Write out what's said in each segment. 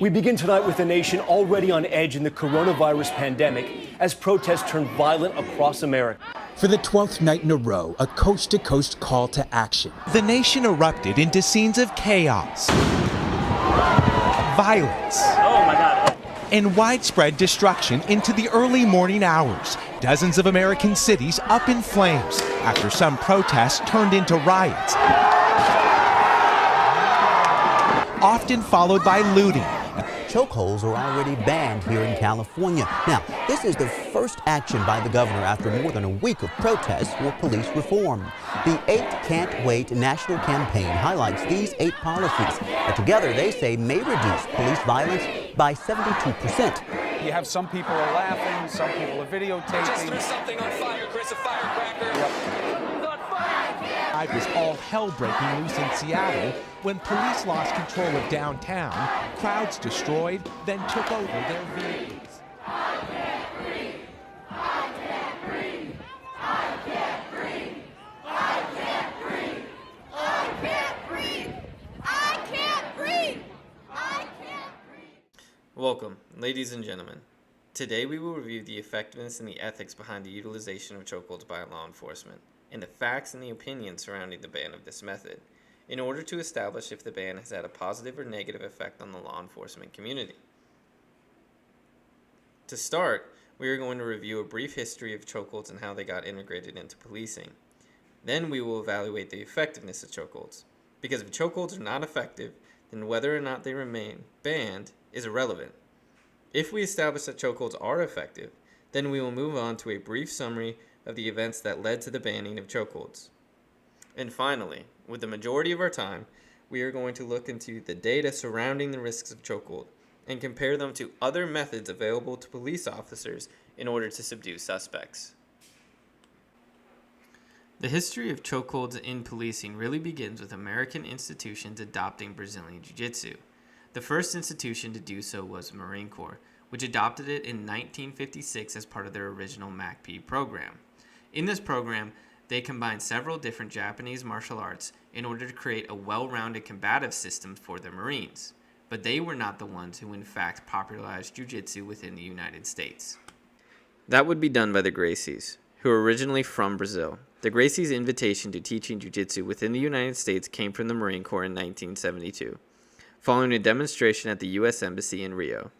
We begin tonight with a nation already on edge in the coronavirus pandemic as protests turn violent across America. For the 12th night in a row, a coast-to-coast call to action. The nation erupted into scenes of chaos, violence, and widespread destruction into the early morning hours. Dozens of American cities up in flames after some protests turned into riots, often followed by looting. Chokeholds are already banned here in California. Now, this is the first action by the governor after more than a week of protests for police reform. The 8 Can't Wait national campaign highlights these 8 policies that together they say may reduce police violence by 72%. You have some people are laughing, some people are videotaping. Just threw something on fire, Chris, a firecracker. It was all hell breaking loose in Seattle when police lost control of downtown, crowds destroyed, then took over their vehicles. I can't breathe. I can't breathe. I can't breathe. I can't breathe. I can't breathe. I can't breathe. I can't breathe. Welcome, ladies and gentlemen. Today we will review the effectiveness and the ethics behind the utilization of chokeholds by law enforcement, and the facts and the opinions surrounding the ban of this method, in order to establish if the ban has had a positive or negative effect on the law enforcement community. To start, we are going to review a brief history of chokeholds and how they got integrated into policing. Then we will evaluate the effectiveness of chokeholds, because if chokeholds are not effective, then whether or not they remain banned is irrelevant. If we establish that chokeholds are effective, then we will move on to a brief summary of the events that led to the banning of chokeholds. And finally, with the majority of our time, we are going to look into the data surrounding the risks of chokehold and compare them to other methods available to police officers in order to subdue suspects. The history of chokeholds in policing really begins with American institutions adopting Brazilian Jiu-Jitsu. The first institution to do so was the Marine Corps, which adopted it in 1956 as part of their original MACP program. In this program, they combined several different Japanese martial arts in order to create a well-rounded combative system for the Marines. But they were not the ones who in fact popularized jiu-jitsu within the United States. That would be done by the Gracies, who are originally from Brazil. The Gracies' invitation to teaching jiu-jitsu within the United States came from the Marine Corps in 1972. Following a demonstration at the U.S. Embassy in Rio,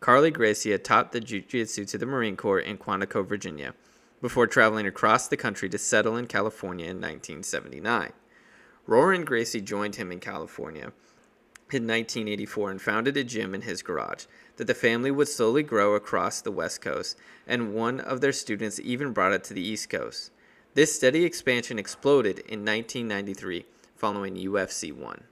Carly Gracie taught the jiu-jitsu to the Marine Corps in Quantico, Virginia, before traveling across the country to settle in California in 1979. Roran Gracie joined him in California in 1984 and founded a gym in his garage that the family would slowly grow across the West Coast, and one of their students even brought it to the East Coast. This steady expansion exploded in 1993 following UFC 1.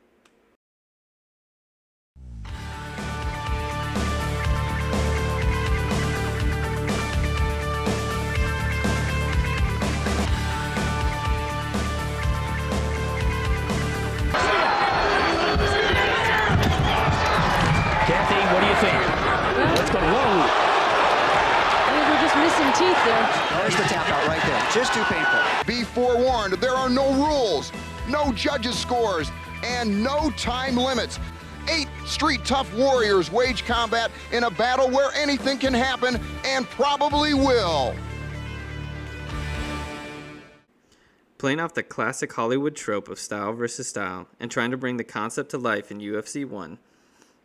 Kathy, what do you think? Let's go. Whoa. I think we're just missing teeth there. There's the tap out right there. Just too painful. Be forewarned, there are no rules, no judges' scores, and no time limits. 8 street tough warriors wage combat in a battle where anything can happen and probably will. Playing off the classic Hollywood trope of style versus style and trying to bring the concept to life in UFC 1,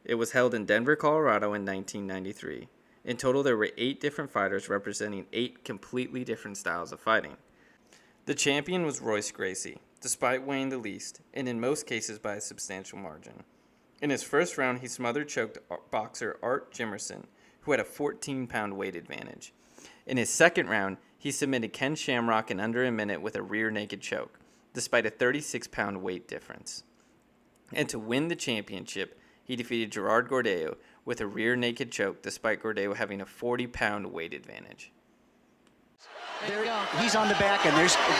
it was held in Denver, Colorado in 1993. In total, there were 8 different fighters representing 8 completely different styles of fighting. The champion was Royce Gracie, despite weighing the least, and in most cases by a substantial margin. In his first round, he smothered choked boxer Art Jimerson, who had a 14-pound weight advantage. In his second round, he submitted Ken Shamrock in under a minute with a rear naked choke, despite a 36-pound weight difference. And to win the championship, he defeated Gerard Gordeo with a rear naked choke, despite Gordeo having a 40-pound weight advantage. He's on the back, and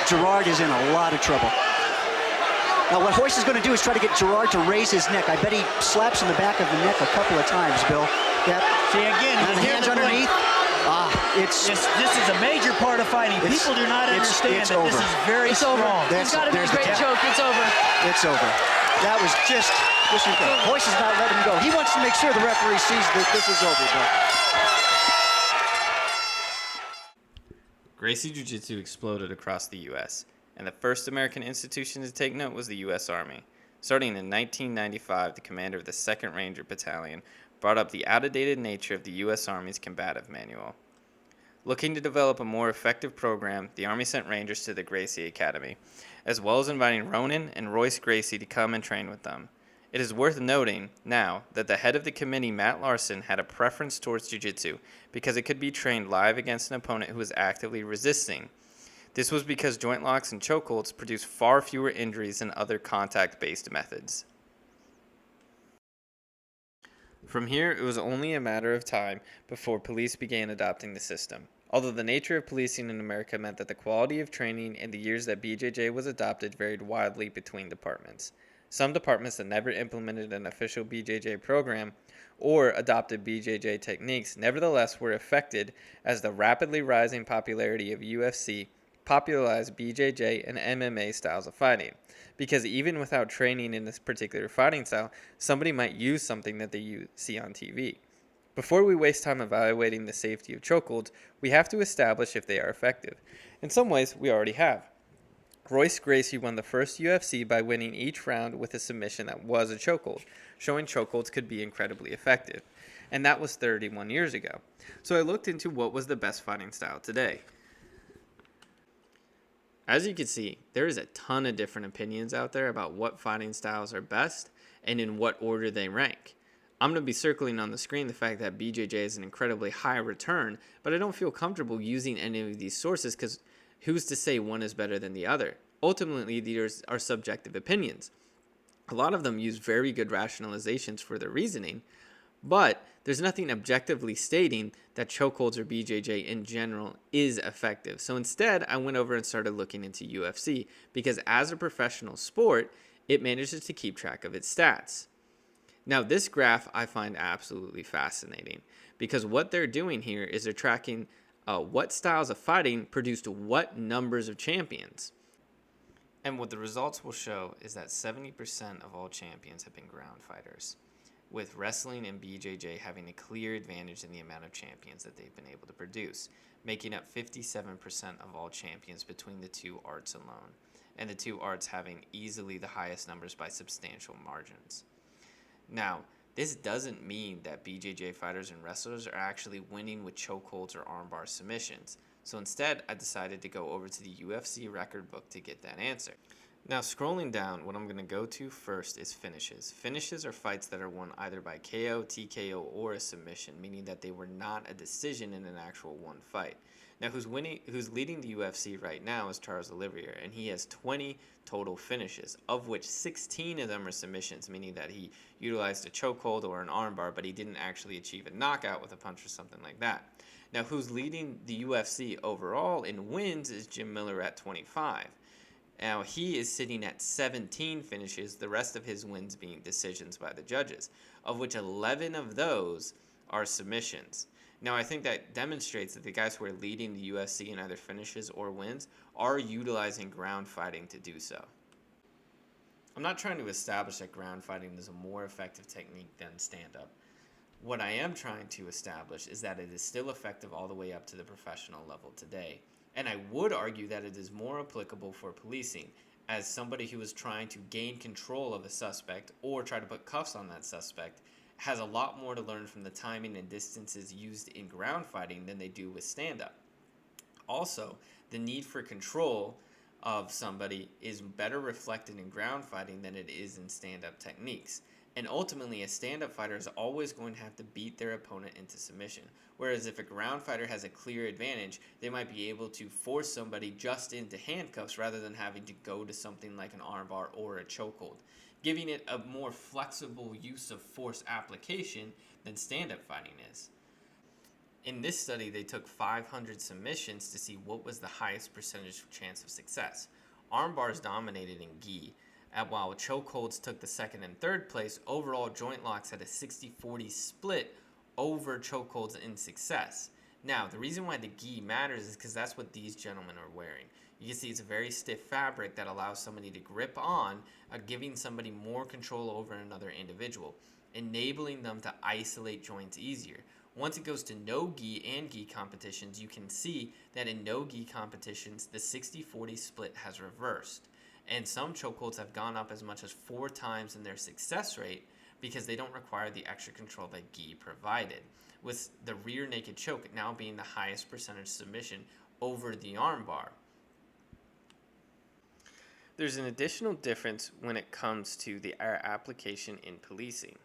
Gerard is in a lot of trouble. Now, what Royce is going to do is try to get Gerard to raise his neck. I bet he slaps in the back of the neck a couple of times, Bill. Yep. See, again, and hands underneath. It's This is a major part of fighting. People do not understand it's that over. this is very It's strong. over. It's got to be a great choke. It's over. It's over. That was just incredible. Royce is not letting him go. He wants to make sure the referee sees that this is over, but Gracie Jiu-Jitsu exploded across the U.S., and the first American institution to take note was the U.S. Army. Starting in 1995, the commander of the 2nd Ranger Battalion brought up the outdated nature of the U.S. Army's combative manual. Looking to develop a more effective program, the Army sent Rangers to the Gracie Academy, as well as inviting Ronan and Royce Gracie to come and train with them. It is worth noting now that the head of the committee, Matt Larson, had a preference towards jiu-jitsu because it could be trained live against an opponent who was actively resisting. This was because joint locks and chokeholds produce far fewer injuries than other contact-based methods. From here, it was only a matter of time before police began adopting the system. Although the nature of policing in America meant that the quality of training in the years that BJJ was adopted varied widely between departments. Some departments that never implemented an official BJJ program or adopted BJJ techniques nevertheless were affected as the rapidly rising popularity of UFC popularized BJJ and MMA styles of fighting. Because even without training in this particular fighting style, somebody might use something that they see on TV. Before we waste time evaluating the safety of chokeholds, we have to establish if they are effective. In some ways, we already have. Royce Gracie won the first UFC by winning each round with a submission that was a chokehold, showing chokeholds could be incredibly effective. And that was 31 years ago. So I looked into what was the best fighting style today. As you can see, there is a ton of different opinions out there about what fighting styles are best and in what order they rank. I'm going to be circling on the screen the fact that BJJ is an incredibly high return, but I don't feel comfortable using any of these sources because who's to say one is better than the other? Ultimately, these are subjective opinions. A lot of them use very good rationalizations for their reasoning, but there's nothing objectively stating that chokeholds or BJJ in general is effective. So instead, I went over and started looking into UFC because as a professional sport, it manages to keep track of its stats. Now, this graph I find absolutely fascinating because what they're doing here is they're tracking what styles of fighting produced what numbers of champions. And what the results will show is that 70% of all champions have been ground fighters, with wrestling and BJJ having a clear advantage in the amount of champions that they've been able to produce, making up 57% of all champions between the two arts alone, and the two arts having easily the highest numbers by substantial margins. Now, this doesn't mean that BJJ fighters and wrestlers are actually winning with chokeholds or armbar submissions. So instead, I decided to go over to the UFC record book to get that answer. Now, scrolling down, what I'm going to go to first is finishes. Finishes are fights that are won either by KO, TKO, or a submission, meaning that they were not a decision in an actual one fight. Now, who's leading the UFC right now is Charles Oliveira, and he has 20 total finishes, of which 16 of them are submissions, meaning that he utilized a chokehold or an armbar, but he didn't actually achieve a knockout with a punch or something like that. Now, who's leading the UFC overall in wins is Jim Miller at 25. Now, he is sitting at 17 finishes, the rest of his wins being decisions by the judges, of which 11 of those are submissions. Now, I think that demonstrates that the guys who are leading the UFC in either finishes or wins are utilizing ground fighting to do so. I'm not trying to establish that ground fighting is a more effective technique than stand-up. What I am trying to establish is that it is still effective all the way up to the professional level today. And I would argue that it is more applicable for policing, as somebody who is trying to gain control of a suspect or try to put cuffs on that suspect has a lot more to learn from the timing and distances used in ground fighting than they do with stand-up. Also, the need for control of somebody is better reflected in ground fighting than it is in stand-up techniques. And ultimately, a stand-up fighter is always going to have to beat their opponent into submission. Whereas if a ground fighter has a clear advantage, they might be able to force somebody just into handcuffs rather than having to go to something like an armbar or a chokehold, giving it a more flexible use of force application than stand-up fighting is. In this study, they took 500 submissions to see what was the highest percentage chance of success. Armbars dominated in gi, and while chokeholds took the second and third place, overall joint locks had a 60-40 split over chokeholds in success. Now, the reason why the gi matters is because that's what these gentlemen are wearing. You can see it's a very stiff fabric that allows somebody to grip on, giving somebody more control over another individual, enabling them to isolate joints easier. Once it goes to no gi and gi competitions, you can see that in no gi competitions, the 60-40 split has reversed. And some chokeholds have gone up as much as 4 times in their success rate because they don't require the extra control that gi provided, with the rear naked choke now being the highest percentage submission over the armbar. There's an additional difference when it comes to the application in policing.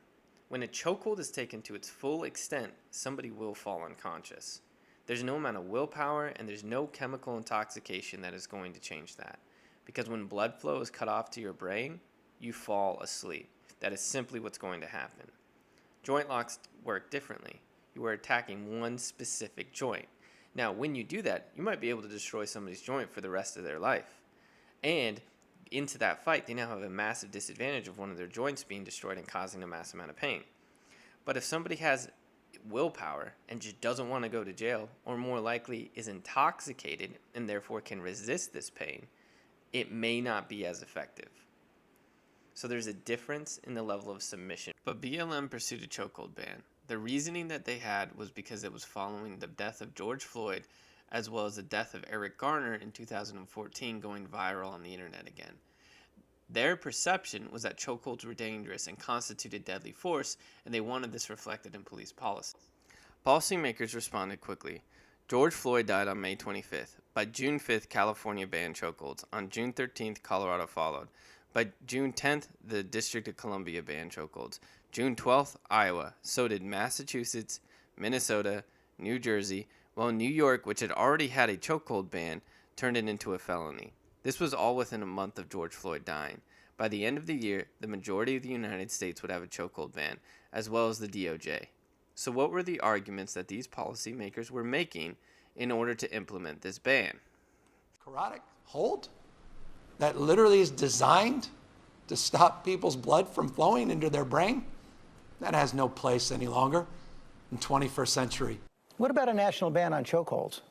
When a chokehold is taken to its full extent, somebody will fall unconscious. There's no amount of willpower and there's no chemical intoxication that is going to change that. Because when blood flow is cut off to your brain, you fall asleep. That is simply what's going to happen. Joint locks work differently. You are attacking one specific joint. Now, when you do that, you might be able to destroy somebody's joint for the rest of their life. And into that fight, they now have a massive disadvantage of one of their joints being destroyed and causing a massive amount of pain. But if somebody has willpower and just doesn't want to go to jail, or more likely is intoxicated and therefore can resist this pain, it may not be as effective. So there's a difference in the level of submission. But BLM pursued a chokehold ban. The reasoning that they had was because it was following the death of George Floyd, as well as the death of Eric Garner in 2014 going viral on the internet again. Their perception was that chokeholds were dangerous and constituted deadly force, and they wanted this reflected in police policy. Policymakers responded quickly. George Floyd died on May 25th. By June 5th, California banned chokeholds. On June 13th, Colorado followed. By June 10th, the District of Columbia banned chokeholds. June 12th, Iowa. So did Massachusetts, Minnesota, New Jersey, while New York, which had already had a chokehold ban, turned it into a felony. This was all within a month of George Floyd dying. By the end of the year, the majority of the United States would have a chokehold ban, as well as the DOJ. So what were the arguments that these policymakers were making in order to implement this ban? Carotid hold that literally is designed to stop people's blood from flowing into their brain, that has no place any longer in 21st century. What about a national ban on chokeholds?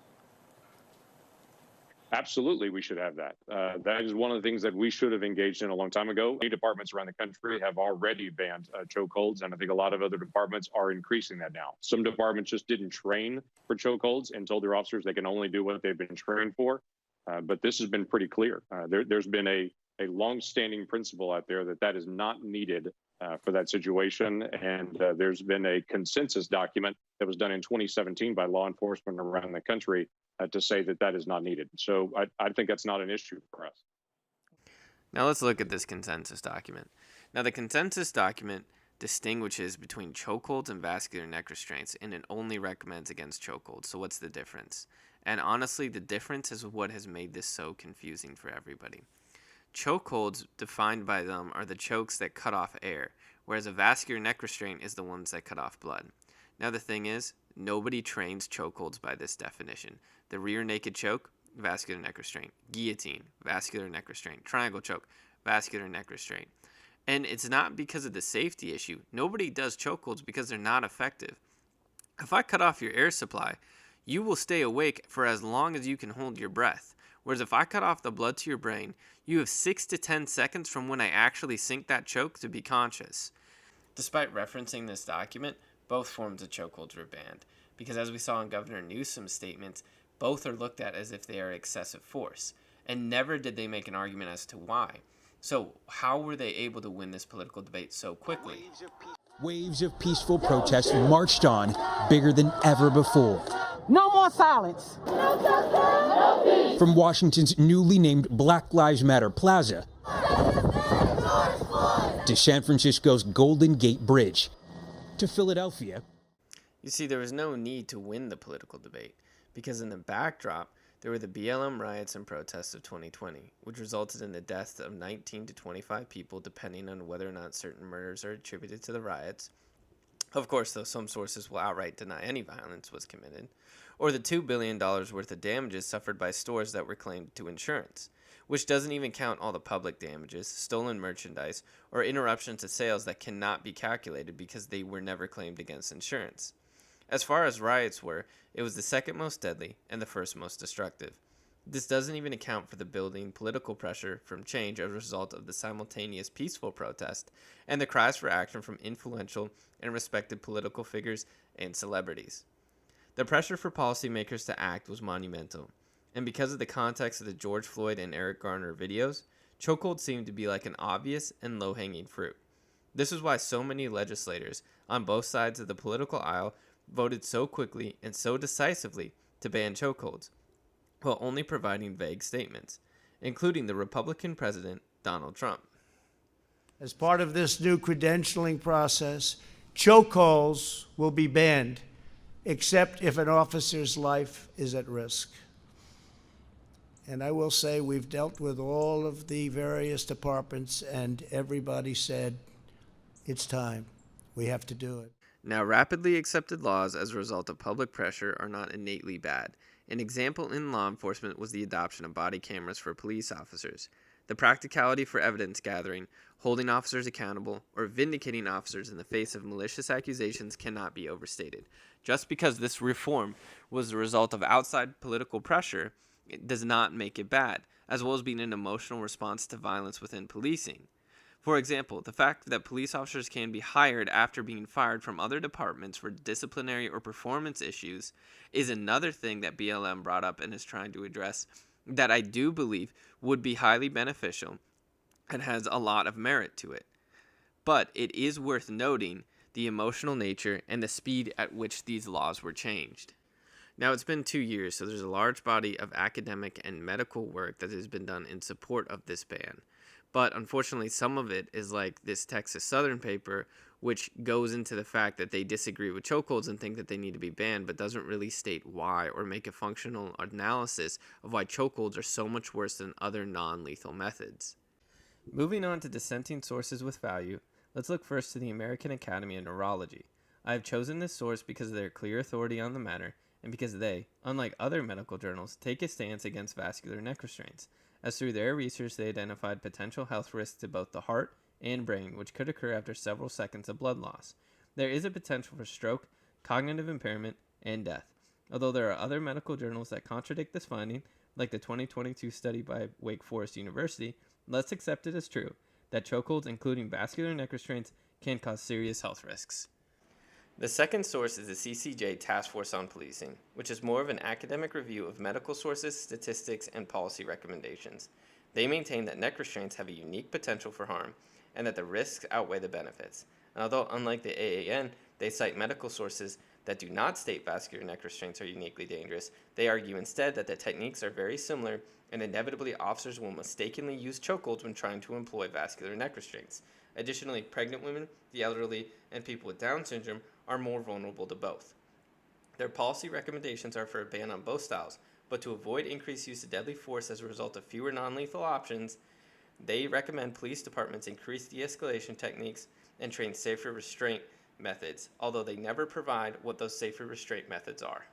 Absolutely, we should have that. That is one of the things that we should have engaged in a long time ago. Many departments around the country have already banned chokeholds, and I think a lot of other departments are increasing that now. Some departments just didn't train for chokeholds and told their officers they can only do what they've been trained for. But this has been pretty clear. There's been a long-standing principle out there that is not needed for that situation. And there's been a consensus document that was done in 2017 by law enforcement around the country to say that is not needed. So I think that's not an issue for us. Now let's look at this consensus document. Now the consensus document distinguishes between chokeholds and vascular neck restraints, and it only recommends against chokeholds. So what's the difference? And honestly, the difference is what has made this so confusing for everybody. Chokeholds, defined by them, are the chokes that cut off air, whereas a vascular neck restraint is the ones that cut off blood. Now the thing is, nobody trains chokeholds by this definition. The rear naked choke, vascular neck restraint. Guillotine, vascular neck restraint. Triangle choke, vascular neck restraint. And it's not because of the safety issue. Nobody does chokeholds because they're not effective. If I cut off your air supply, you will stay awake for as long as you can hold your breath. Whereas if I cut off the blood to your brain, you have 6 to 10 seconds from when I actually sink that choke to be conscious. Despite referencing this document, both forms of chokeholds were banned, because as we saw in Governor Newsom's statements, both are looked at as if they are excessive force, and never did they make an argument as to why. So how were they able to win this political debate so quickly? Waves of peaceful protests marched on, bigger than ever before. No more silence. From Washington's newly named Black Lives Matter Plaza to San Francisco's Golden Gate Bridge to Philadelphia. You see, there was no need to win the political debate, because in the backdrop, there were the BLM riots and protests of 2020, which resulted in the deaths of 19 to 25 people, depending on whether or not certain murders are attributed to the riots. Of course, though, some sources will outright deny any violence was committed. Or the $2 billion worth of damages suffered by stores that were claimed to insurance, which doesn't even count all the public damages, stolen merchandise, or interruptions to sales that cannot be calculated because they were never claimed against insurance. As far as riots were, it was the second most deadly and the first most destructive. This doesn't even account for the building political pressure from change as a result of the simultaneous peaceful protest and the cries for action from influential and respected political figures and celebrities. The pressure for policymakers to act was monumental, and because of the context of the George Floyd and Eric Garner videos, chokeholds seemed to be like an obvious and low-hanging fruit. This is why so many legislators on both sides of the political aisle voted so quickly and so decisively to ban chokeholds, while only providing vague statements, including the Republican President Donald Trump. As part of this new credentialing process, chokeholds will be banned, except if an officer's life is at risk. And I will say we've dealt with all of the various departments, and everybody said, it's time. We have to do it. Now, rapidly accepted laws as a result of public pressure are not innately bad. An example in law enforcement was the adoption of body cameras for police officers. The practicality for evidence gathering, holding officers accountable, or vindicating officers in the face of malicious accusations cannot be overstated. Just because this reform was the result of outside political pressure, it does not make it bad, as well as being an emotional response to violence within policing. For example, the fact that police officers can be hired after being fired from other departments for disciplinary or performance issues is another thing that BLM brought up and is trying to address that I do believe would be highly beneficial and has a lot of merit to it. But it is worth noting the emotional nature and the speed at which these laws were changed. Now, it's been 2 years, so there's a large body of academic and medical work that has been done in support of this ban. But unfortunately, some of it is like this Texas Southern paper, which goes into the fact that they disagree with chokeholds and think that they need to be banned, but doesn't really state why or make a functional analysis of why chokeholds are so much worse than other non-lethal methods. Moving on to dissenting sources with value, let's look first to the American Academy of Neurology. I have chosen this source because of their clear authority on the matter, and because they, unlike other medical journals, take a stance against vascular neck restraints, as through their research they identified potential health risks to both the heart and brain, which could occur after several seconds of blood loss. There is a potential for stroke, cognitive impairment, and death. Although there are other medical journals that contradict this finding, like the 2022 study by Wake Forest University, let's accept it as true that chokeholds, including vascular neck restraints, can cause serious health risks. The second source is the CCJ Task Force on Policing, which is more of an academic review of medical sources, statistics, and policy recommendations. They maintain that neck restraints have a unique potential for harm, and that the risks outweigh the benefits. And although, unlike the AAN, they cite medical sources that do not state vascular neck restraints are uniquely dangerous, they argue instead that the techniques are very similar, and inevitably officers will mistakenly use chokeholds when trying to employ vascular neck restraints. Additionally, pregnant women, the elderly, and people with Down syndrome are more vulnerable to both. Their policy recommendations are for a ban on both styles, but to avoid increased use of deadly force as a result of fewer non-lethal options, they recommend police departments increase de-escalation techniques and train safer restraint methods, although they never provide what those safer restraint methods are.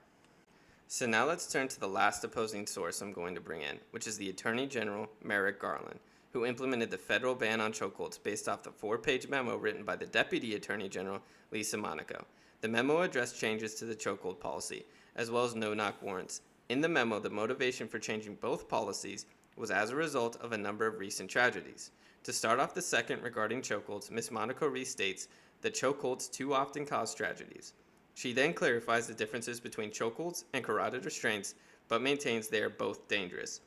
So now let's turn to the last opposing source I'm going to bring in, which is the Attorney General Merrick Garland, who implemented the federal ban on chokeholds based off the 4-page memo written by the Deputy Attorney General Lisa Monaco. The memo addressed changes to the chokehold policy, as well as no-knock warrants. In the memo, the motivation for changing both policies was as a result of a number of recent tragedies. To start off the second regarding chokeholds, Ms. Monaco restates that chokeholds too often cause tragedies. She then clarifies the differences between chokeholds and carotid restraints, but maintains they are both dangerous.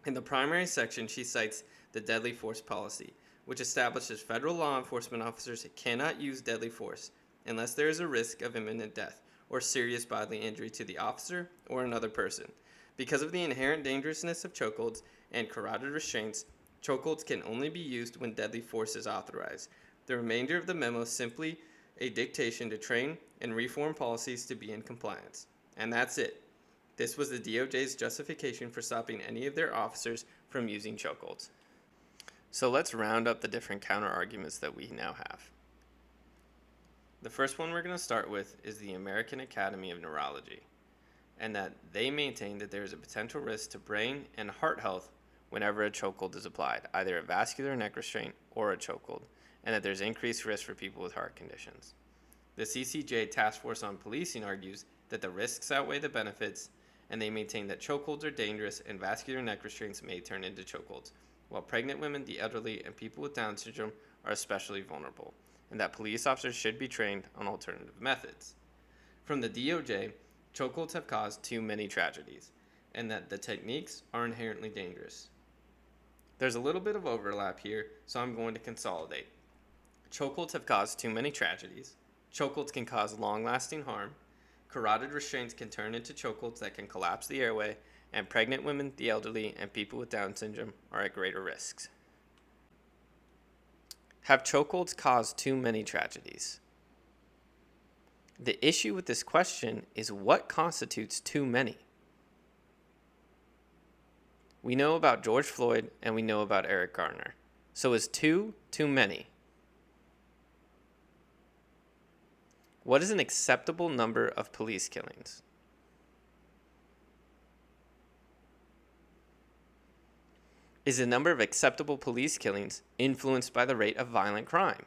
In the primary section, she cites the deadly force policy, which establishes federal law enforcement officers cannot use deadly force unless there is a risk of imminent death or serious bodily injury to the officer or another person. Because of the inherent dangerousness of chokeholds and carotid restraints, chokeholds can only be used when deadly force is authorized. The remainder of the memo is simply a dictation to train and reform policies to be in compliance. And that's it. This was the DOJ's justification for stopping any of their officers from using chokeholds. So let's round up the different counter-arguments that we now have. The first one we're going to start with is the American Academy of Neurology, and that they maintain that there is a potential risk to brain and heart health whenever a chokehold is applied, either a vascular neck restraint or a chokehold, and that there's increased risk for people with heart conditions. The CCJ Task Force on Policing argues that the risks outweigh the benefits, and they maintain that chokeholds are dangerous and vascular neck restraints may turn into chokeholds, while pregnant women, the elderly, and people with Down syndrome are especially vulnerable, and that police officers should be trained on alternative methods. From the DOJ, chokeholds have caused too many tragedies, and that the techniques are inherently dangerous. There's a little bit of overlap here, so I'm going to consolidate. Chokeholds have caused too many tragedies. Chokeholds can cause long-lasting harm. Carotid restraints can turn into chokeholds that can collapse the airway, and pregnant women, the elderly, and people with Down syndrome are at greater risks. Have chokeholds caused too many tragedies? The issue with this question is what constitutes too many? We know about George Floyd and we know about Eric Garner. So is two too many? What is an acceptable number of police killings? Is the number of acceptable police killings influenced by the rate of violent crime?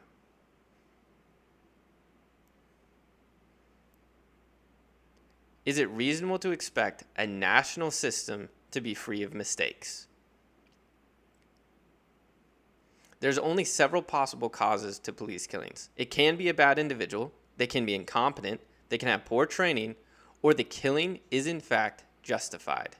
Is it reasonable to expect a national system to be free of mistakes? There's only several possible causes to police killings. It can be a bad individual, they can be incompetent, they can have poor training, or the killing is in fact justified.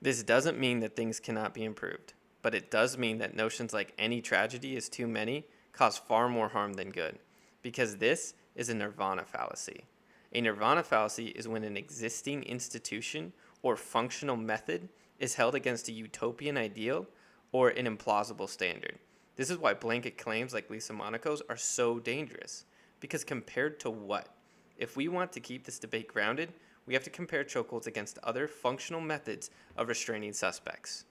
This doesn't mean that things cannot be improved, but it does mean that notions like any tragedy is too many cause far more harm than good, because this is a nirvana fallacy. A nirvana fallacy is when an existing institution or functional method is held against a utopian ideal or an implausible standard. This is why blanket claims like Lisa Monaco's are so dangerous, because compared to what? If we want to keep this debate grounded, we have to compare chokeholds against other functional methods of restraining suspects.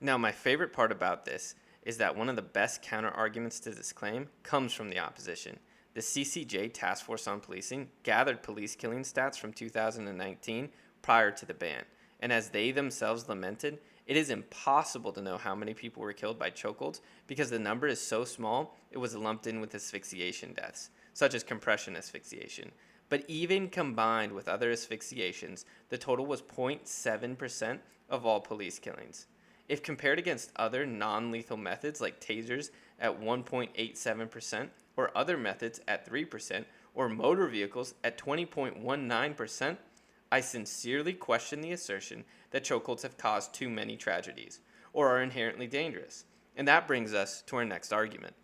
Now, my favorite part about this is that one of the best counter-arguments to this claim comes from the opposition. The CCJ Task Force on Policing gathered police killing stats from 2019 prior to the ban, and as they themselves lamented, it is impossible to know how many people were killed by chokeholds because the number is so small it was lumped in with asphyxiation deaths, such as compression asphyxiation. But even combined with other asphyxiations, the total was 0.7% of all police killings. If compared against other non-lethal methods like tasers at 1.87%, or other methods at 3%, or motor vehicles at 20.19%, I sincerely question the assertion that chokeholds have caused too many tragedies, or are inherently dangerous. And that brings us to our next argument.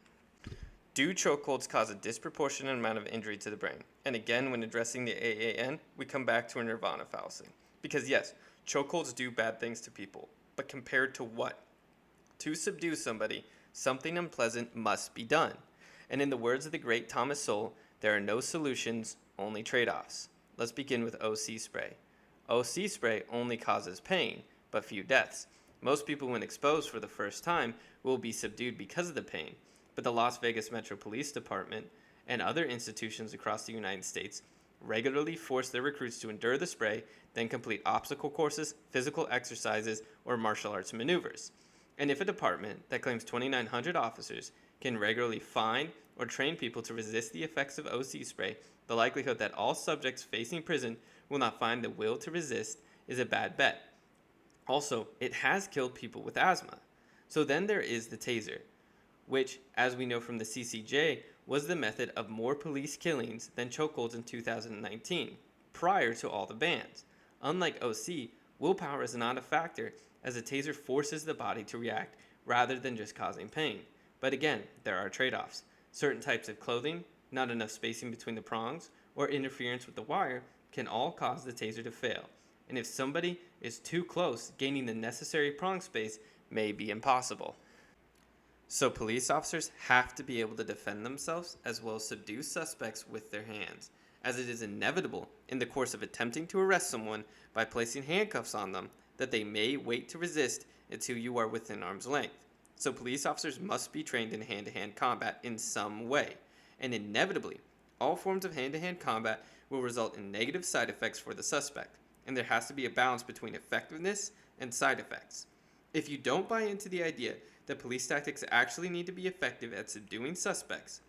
Do chokeholds cause a disproportionate amount of injury to the brain? And again, when addressing the AAN, we come back to a nirvana fallacy. Because yes, chokeholds do bad things to people, but compared to what? To subdue somebody, something unpleasant must be done. And in the words of the great Thomas Sowell, there are no solutions, only trade-offs. Let's begin with OC spray. OC spray only causes pain, but few deaths. Most people, when exposed for the first time, will be subdued because of the pain. But the Las Vegas Metro Police Department and other institutions across the United States regularly force their recruits to endure the spray, then complete obstacle courses, physical exercises, or martial arts maneuvers. And if a department that claims 2,900 officers can regularly find or train people to resist the effects of OC spray, the likelihood that all subjects facing prison will not find the will to resist is a bad bet. Also, it has killed people with asthma. So then there is the taser, which, as we know from the CCJ, was the method of more police killings than chokeholds in 2019, prior to all the bans. Unlike OC, willpower is not a factor, as a taser forces the body to react rather than just causing pain. But again, there are trade-offs. Certain types of clothing, not enough spacing between the prongs, or interference with the wire can all cause the taser to fail. And if somebody is too close, gaining the necessary prong space may be impossible. So police officers have to be able to defend themselves as well as subdue suspects with their hands, as it is inevitable in the course of attempting to arrest someone by placing handcuffs on them that they may wait to resist until you are within arm's length. So police officers must be trained in hand-to-hand combat in some way, and inevitably, all forms of hand-to-hand combat will result in negative side effects for the suspect, and there has to be a balance between effectiveness and side effects. If you don't buy into the idea that police tactics actually need to be effective at subduing suspects,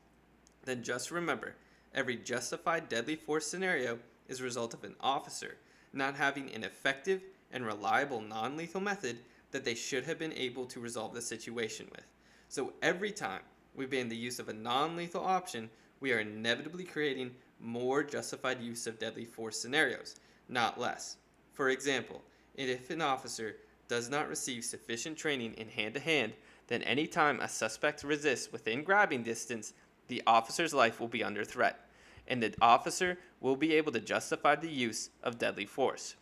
then just remember Every justified deadly force scenario is a result of an officer not having an effective and reliable non-lethal method that they should have been able to resolve the situation with. So every time we ban the use of a non-lethal option, we are inevitably creating more justified use of deadly force scenarios, not less. For example, if an officer does not receive sufficient training in hand-to-hand, then any time a suspect resists within grabbing distance, the officer's life will be under threat, and the officer will be able to justify the use of deadly force.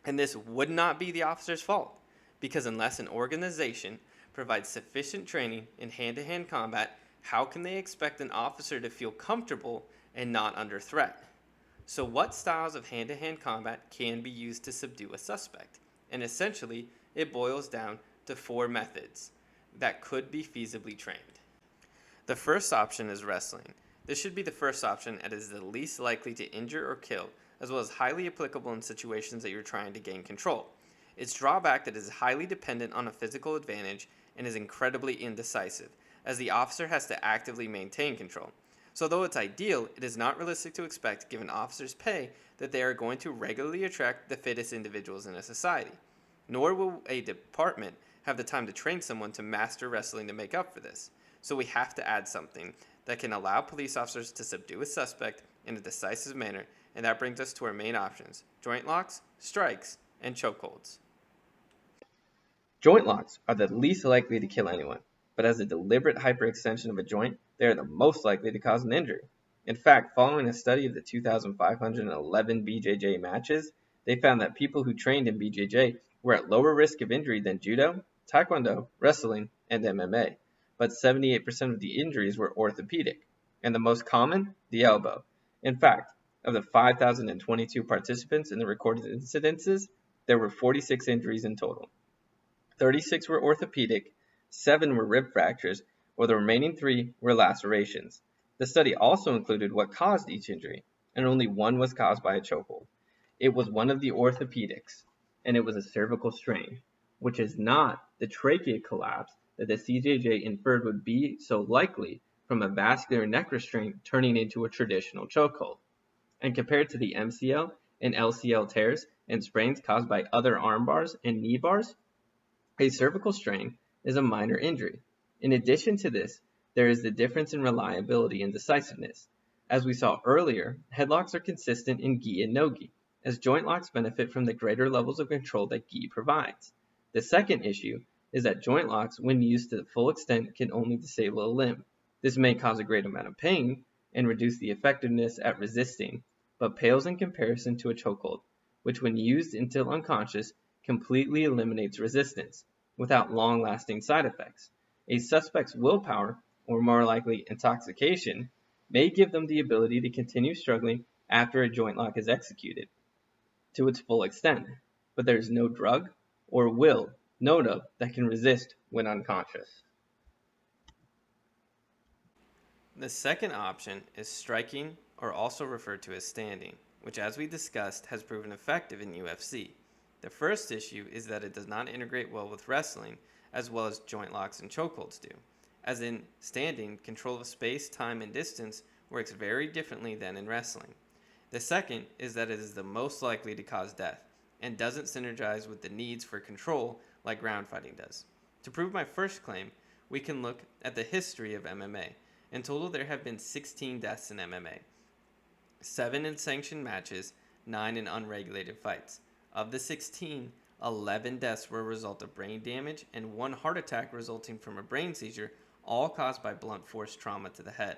And this would not be the officer's fault, because unless an organization provides sufficient training in hand-to-hand combat, how can they expect an officer to feel comfortable and not under threat? So what styles of hand-to-hand combat can be used to subdue a suspect? And essentially, it boils down to 4 methods that could be feasibly trained. The first option is wrestling. This should be the first option as it is the least likely to injure or kill, as well as highly applicable in situations that you're trying to gain control. Its drawback that it is highly dependent on a physical advantage and is incredibly indecisive, as the officer has to actively maintain control. So though it's ideal, it is not realistic to expect, given officers' pay, that they are going to regularly attract the fittest individuals in a society. Nor will a department have the time to train someone to master wrestling to make up for this. So we have to add something that can allow police officers to subdue a suspect in a decisive manner, and that brings us to our main options: joint locks, strikes, and chokeholds. Joint locks are the least likely to kill anyone, but as a deliberate hyperextension of a joint, they are the most likely to cause an injury. In fact, following a study of the 2,511 BJJ matches, they found that people who trained in BJJ were at lower risk of injury than judo, taekwondo, wrestling, and MMA, but 78% of the injuries were orthopedic, and the most common, the elbow. In fact, of the 5,022 participants in the recorded incidences, there were 46 injuries in total. 36 were orthopedic, 7 were rib fractures, while the remaining 3 were lacerations. The study also included what caused each injury, and only one was caused by a chokehold. It was one of the orthopedics, and it was a cervical strain, which is not the trachea collapse that the CJJ inferred would be so likely from a vascular neck restraint turning into a traditional chokehold. And compared to the MCL and LCL tears and sprains caused by other arm bars and knee bars, a cervical strain is a minor injury. In addition to this, there is the difference in reliability and decisiveness. As we saw earlier, headlocks are consistent in gi and no gi, as joint locks benefit from the greater levels of control that gi provides. The second issue is that joint locks, when used to the full extent, can only disable a limb. This may cause a great amount of pain and reduce the effectiveness at resisting, but pales in comparison to a chokehold, which when used until unconscious, completely eliminates resistance, without long-lasting side effects. A suspect's willpower, or more likely intoxication, may give them the ability to continue struggling after a joint lock is executed to its full extent, but there is no drug or will known of that can resist when unconscious. The second option is striking, or also referred to as standing, which, as we discussed, has proven effective in UFC. The first issue is that it does not integrate well with wrestling, as well as joint locks and chokeholds do. As in standing, control of space, time, and distance works very differently than in wrestling. The second is that it is the most likely to cause death, and doesn't synergize with the needs for control like ground fighting does. To prove my first claim, we can look at the history of MMA. In total, there have been 16 deaths in MMA, 7 in sanctioned matches, 9 in unregulated fights. Of the 16, 11 deaths were a result of brain damage and 1 heart attack resulting from a brain seizure, all caused by blunt force trauma to the head.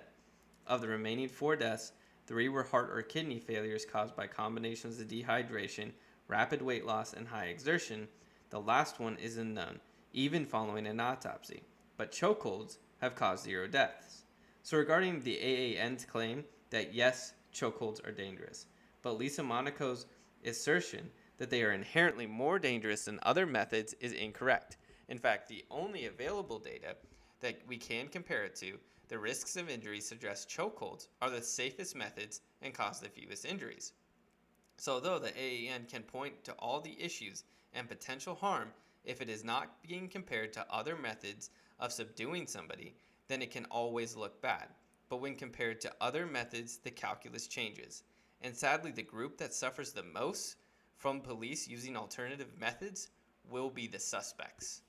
Of the remaining 4 deaths, 3 were heart or kidney failures caused by combinations of dehydration, rapid weight loss, and high exertion. The last one is unknown, even following an autopsy. But chokeholds have caused 0 deaths. So regarding the AAN's claim that yes, chokeholds are dangerous, but Lisa Monaco's assertion that they are inherently more dangerous than other methods is incorrect. In fact, the only available data that we can compare it to, the risks of injury suggest chokeholds are the safest methods and cause the fewest injuries. So although the AAN can point to all the issues and potential harm, if it is not being compared to other methods of subduing somebody, then it can always look bad. but when compared to other methods, the calculus changes. And sadly, the group that suffers the most from police using alternative methods will be the suspects.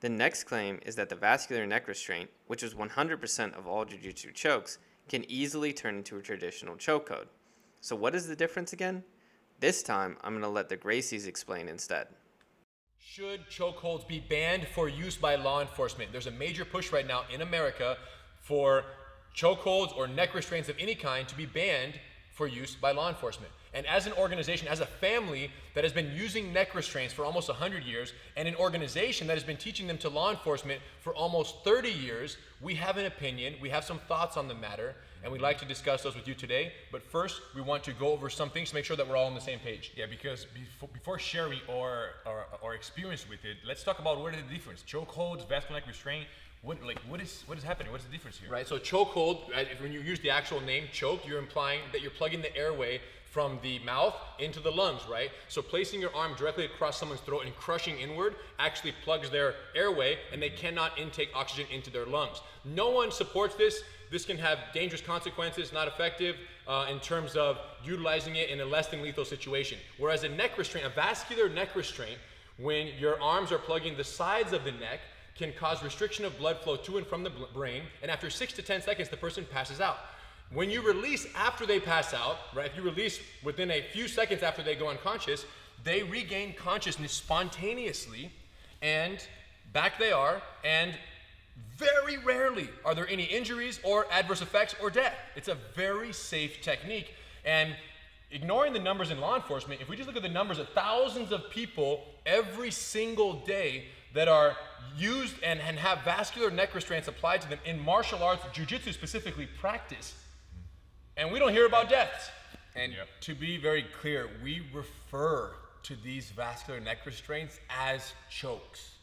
The next claim is that the vascular neck restraint, which is 100% of all jiu-jitsu chokes, can easily turn into a traditional chokehold. So what is the difference again? This time, I'm going to let the Gracies explain instead. Should chokeholds be banned for use by law enforcement? There's a major push right now in America for chokeholds or neck restraints of any kind to be banned for use by law enforcement. And as an organization, as a family that has been using neck restraints for almost 100 years, and an organization that has been teaching them to law enforcement for almost 30 years, we have an opinion, we have some thoughts on the matter, and we'd like to discuss those with you today. But first, we want to go over some things to make sure that we're all on the same page. Yeah, because before sharing our experience with it, let's talk about what is the difference. Chokeholds, vascular neck restraint. What is happening? What's the difference here? Right. So chokehold, when you use the actual name choke, you're implying that you're plugging the airway from the mouth into the lungs, right? So placing your arm directly across someone's throat and crushing inward actually plugs their airway, and they cannot intake oxygen into their lungs. No one supports this. This can have dangerous consequences, not effective in terms of utilizing it in a less than lethal situation. Whereas a neck restraint, a vascular neck restraint, when your arms are plugging the sides of the neck, can cause restriction of blood flow to and from the brain, and after 6 to 10 seconds, the person passes out. When you release after they pass out, right, if you release within a few seconds after they go unconscious, they regain consciousness spontaneously, and back they are, and very rarely are there any injuries or adverse effects or death. It's a very safe technique. And ignoring the numbers in law enforcement, if we just look at the numbers of thousands of people every single day that are used and have vascular neck restraints applied to them in martial arts, jiu-jitsu specifically, practice, and we don't hear about deaths. And to be very clear, we refer to these vascular neck restraints as chokes.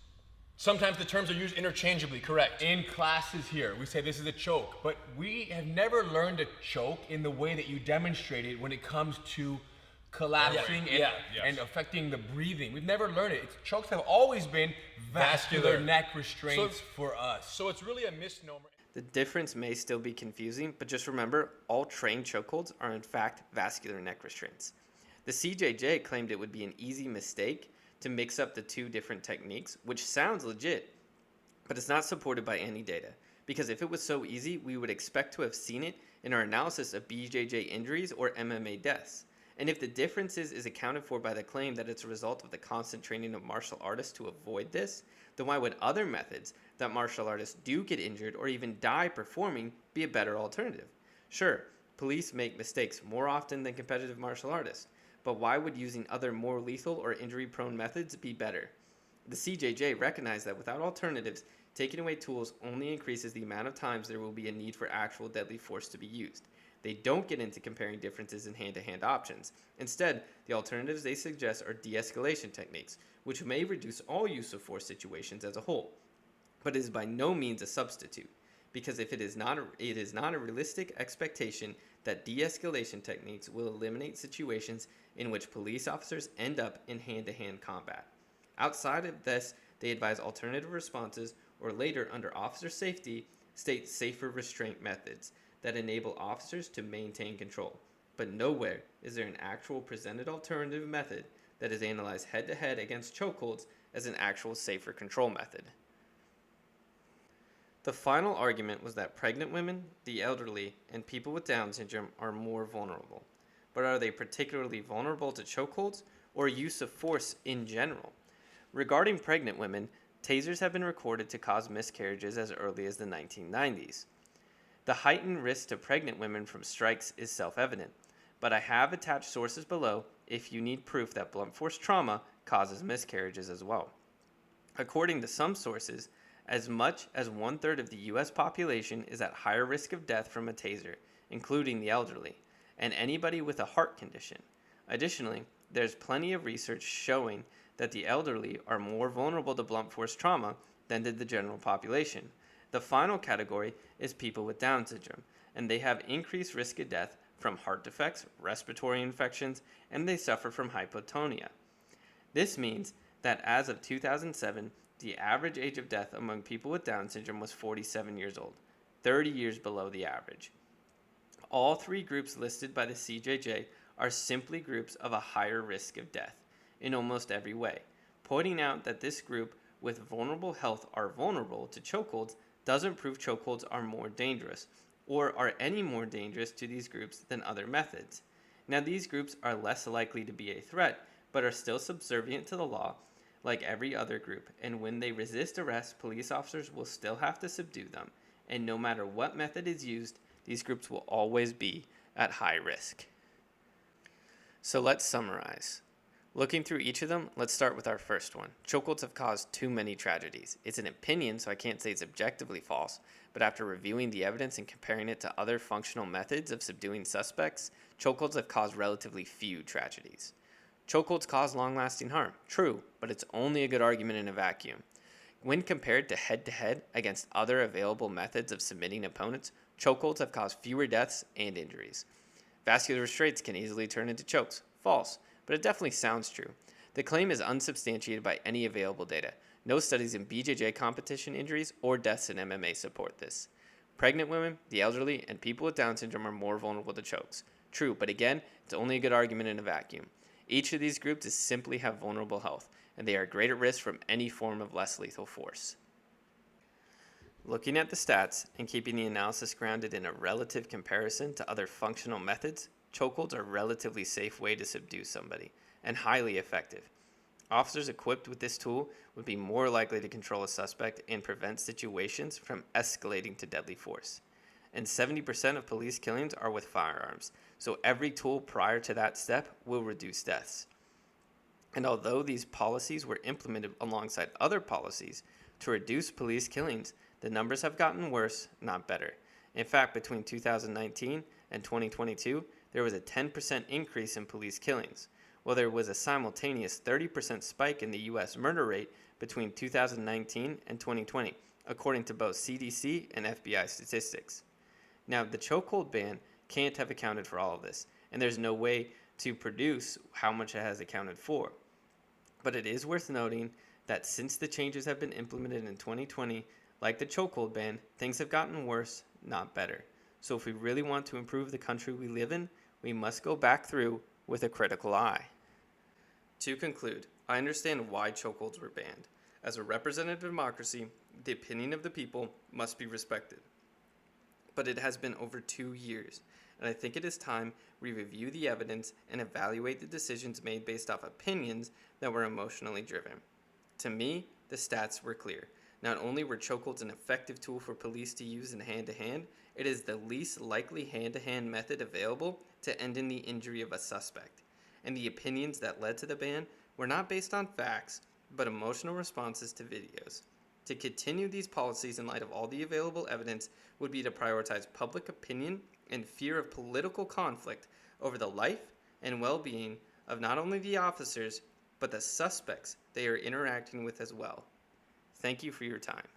Sometimes the terms are used interchangeably, correct? In classes here, we say this is a choke, but we have never learned a choke in the way that you demonstrated when it comes to collapsing and affecting the breathing. We've never learned it. Chokes have always been vascular neck restraints for us. So it's really a misnomer. The difference may still be confusing, but just remember, all trained chokeholds are in fact vascular neck restraints. The CJJ claimed it would be an easy mistake to mix up the two different techniques, which sounds legit, but it's not supported by any data. Because if it was so easy, we would expect to have seen it in our analysis of BJJ injuries or MMA deaths. And if the differences is accounted for by the claim that it's a result of the constant training of martial artists to avoid this, then why would other methods that martial artists do get injured or even die performing be a better alternative? Sure, police make mistakes more often than competitive martial artists, but why would using other more lethal or injury-prone methods be better? The CJJ recognized that without alternatives, taking away tools only increases the amount of times there will be a need for actual deadly force to be used. They don't get into comparing differences in hand-to-hand options. Instead, the alternatives they suggest are de-escalation techniques, which may reduce all use of force situations as a whole, but is by no means a substitute, because if it is not a realistic expectation that de-escalation techniques will eliminate situations in which police officers end up in hand-to-hand combat. Outside of this, they advise alternative responses, or later, under officer safety, state safer restraint methods that enable officers to maintain control. But nowhere is there an actual presented alternative method that is analyzed head-to-head against chokeholds as an actual safer control method. The final argument was that pregnant women, the elderly, and people with Down syndrome are more vulnerable. But are they particularly vulnerable to chokeholds or use of force in general? Regarding pregnant women, tasers have been recorded to cause miscarriages as early as the 1990s. The heightened risk to pregnant women from strikes is self-evident, but I have attached sources below if you need proof that blunt force trauma causes miscarriages as well. According to some sources, as much as 1/3 of the U.S. population is at higher risk of death from a taser, including the elderly, and anybody with a heart condition. Additionally, there's plenty of research showing that the elderly are more vulnerable to blunt force trauma than did the general population. The final category is people with Down syndrome, and they have increased risk of death from heart defects, respiratory infections, and they suffer from hypotonia. This means that as of 2007, the average age of death among people with Down syndrome was 47 years old. 30 years below the average. All three groups listed by the CJJ are simply groups of a higher risk of death in almost every way. Pointing out that this group with vulnerable health are vulnerable to chokeholds doesn't prove chokeholds are more dangerous or are any more dangerous to these groups than other methods. Now, these groups are less likely to be a threat, but are still subservient to the law like every other group, and when they resist arrest, police officers will still have to subdue them, and no matter what method is used, these groups will always be at high risk. So let's summarize. Looking through each of them, let's start with our first one. Chokeholds have caused too many tragedies. It's an opinion, so I can't say it's objectively false, but after reviewing the evidence and comparing it to other functional methods of subduing suspects, chokeholds have caused relatively few tragedies. Chokeholds cause long-lasting harm. True, but it's only a good argument in a vacuum. When compared to head-to-head against other available methods of submitting opponents, chokeholds have caused fewer deaths and injuries. Vascular restraints can easily turn into chokes. False, but it definitely sounds true. The claim is unsubstantiated by any available data. No studies in BJJ competition injuries or deaths in MMA support this. Pregnant women, the elderly, and people with Down syndrome are more vulnerable to chokes. True, but again, it's only a good argument in a vacuum. Each of these groups is simply have vulnerable health, and they are great at risk from any form of less lethal force. Looking at the stats and keeping the analysis grounded in a relative comparison to other functional methods, chokeholds are a relatively safe way to subdue somebody, and highly effective. Officers equipped with this tool would be more likely to control a suspect and prevent situations from escalating to deadly force. And 70% of police killings are with firearms, so every tool prior to that step will reduce deaths. And although these policies were implemented alongside other policies to reduce police killings, the numbers have gotten worse, not better. In fact, between 2019 and 2022, there was a 10% increase in police killings, while there was a simultaneous 30% spike in the U.S. murder rate between 2019 and 2020, according to both CDC and FBI statistics. Now, the chokehold ban can't have accounted for all of this, and there's no way to produce how much it has accounted for. But it is worth noting that since the changes have been implemented in 2020, like the chokehold ban, things have gotten worse, not better. So if we really want to improve the country we live in, we must go back through with a critical eye. To conclude, I understand why chokeholds were banned. As a representative democracy, the opinion of the people must be respected. But it has been over 2 years, and I think it is time we review the evidence and evaluate the decisions made based off opinions that were emotionally driven. To me, the stats were clear. Not only were chokeholds an effective tool for police to use in hand-to-hand, it is the least likely hand-to-hand method available to end in the injury of a suspect. And the opinions that led to the ban were not based on facts, but emotional responses to videos. To continue these policies in light of all the available evidence would be to prioritize public opinion and fear of political conflict over the life and well-being of not only the officers, but the suspects they are interacting with as well. Thank you for your time.